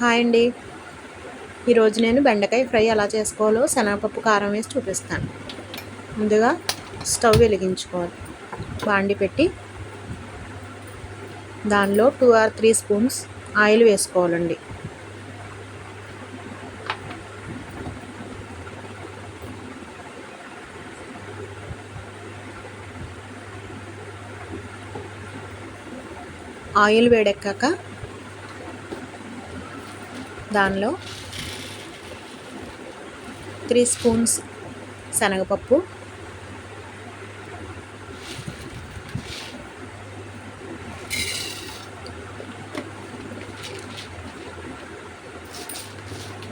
Hi అండి. ఈరోజు నేను బెండకాయ ఫ్రై ఎలా చేసుకోవాలో శనగపప్పు కారం వేసి చూపిస్తాను. ముందుగా స్టవ్ వెలిగించుకోవాలి. బాండి పెట్టి దానిలో 2 or 3 స్పూన్స్ ఆయిల్ వేసుకోవాలండి. ఆయిల్ వేడెక్కాక దానిలో 3 స్పూన్స్ శనగపప్పు,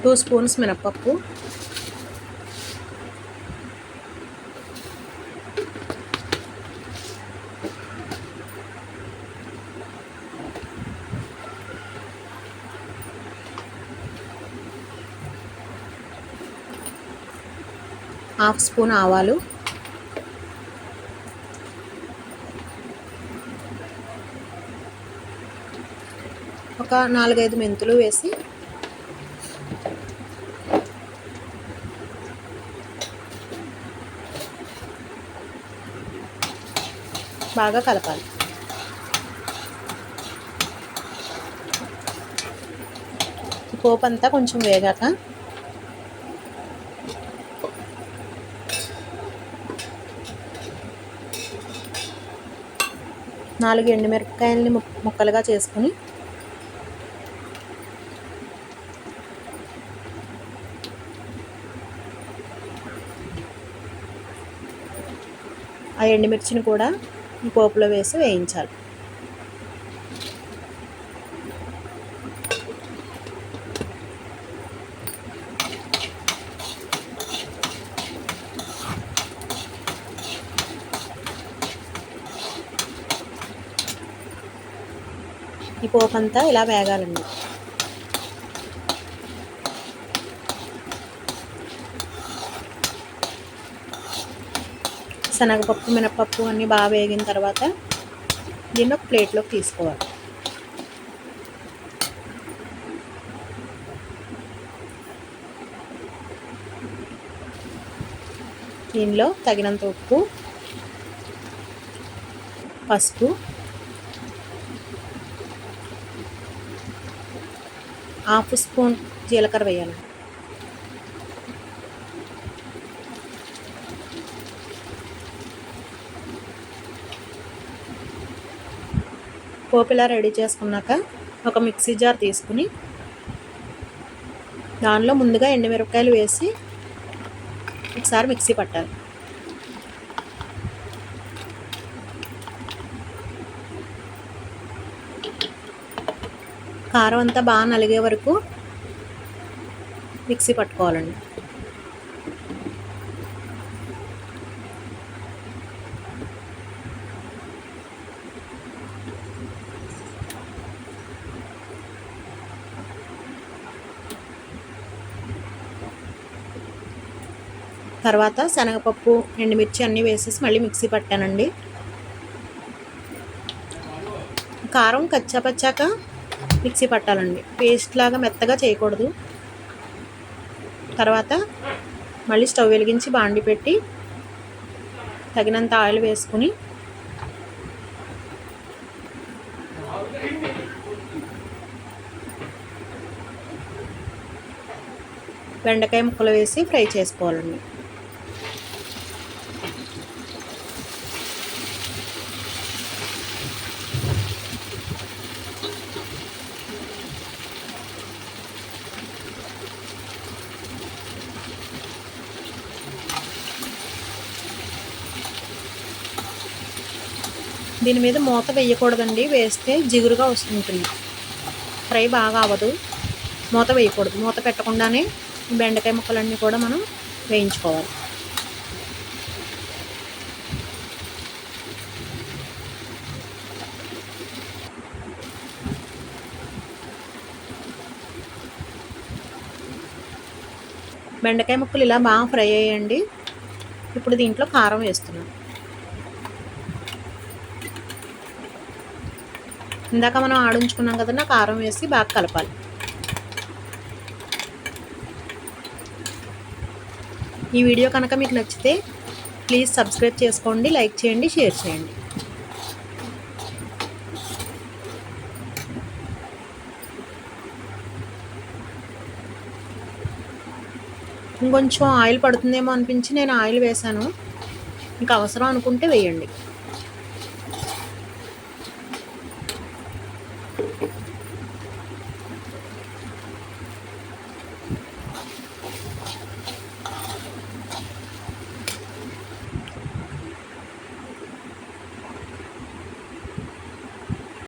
2 స్పూన్స్ మినపప్పు, హాఫ్ స్పూన్ ఆవాలు, ఒక 4-5 మెంతులు వేసి బాగా కలపాలి. పోపు అంతా కొంచెం వేగాక నాలుగు ఎండుమిరపకాయలని ముక్కలుగా చేసుకుని ఆ ఎండుమిర్చిని కూడా ఈ పోపులో వేసి వేయించాలి. ఈ పోపు అంతా ఇలా వేగాలండి. శనగపప్పు, మినపప్పు అన్నీ బాగా వేగిన తర్వాత దీన్ని ఒక ప్లేట్లోకి తీసుకోవాలి. దీనిలో తగినంత ఉప్పు, పసుపు, హాఫ్ స్పూన్ జీలకర్ర వేయాలి. పోపు ఇలా రెడీ చేసుకున్నాక ఒక మిక్సీ జార్ తీసుకుని దానిలో ముందుగా ఎండుమిరపకాయలు వేసి ఒకసారి మిక్సీ పట్టాలి. కారం అంతా బాగా నలిగే వరకు మిక్సీ పట్టుకోవాలండి. తర్వాత శనగపప్పు, ఎండుమిర్చి అన్నీ వేసేసి మళ్ళీ మిక్సీ పట్టానండి. కారం కచ్చాపచ్చాక మిక్సీ పట్టాలండి, పేస్ట్ లాగా మెత్తగా చేయకూడదు. తర్వాత మళ్ళీ స్టవ్ వెలిగించి బాండి పెట్టి తగినంత ఆయిల్ వేసుకుని బెండకాయ ముక్కలు వేసి ఫ్రై చేసుకోవాలండి. దీని మీద మూత వేయకూడదండి, వేస్తే జిగురుగా వస్తుంటుంది, ఫ్రై బాగా అవ్వదు. మూత వేయకూడదు. మూత పెట్టకుండానే బెండకాయ ముక్కలన్నీ కూడా మనం వేయించుకోవాలి. బెండకాయ ముక్కలు ఇలా బాగా ఫ్రై అయ్యండి. ఇప్పుడు దీంట్లో కారం వేస్తున్నాను. ఇందాక మనం ఆడించుకున్నాం కదండి, కారం వేసి బాగా కలపాలి. ఈ వీడియో కనుక మీకు నచ్చితే ప్లీజ్ సబ్స్క్రైబ్ చేసుకోండి, లైక్ చేయండి, షేర్ చేయండి. ఇంకొంచెం ఆయిల్ పడుతుందేమో అనిపించి నేను ఆయిల్ వేసాను. మీకు అవసరం అనుకుంటే వేయండి.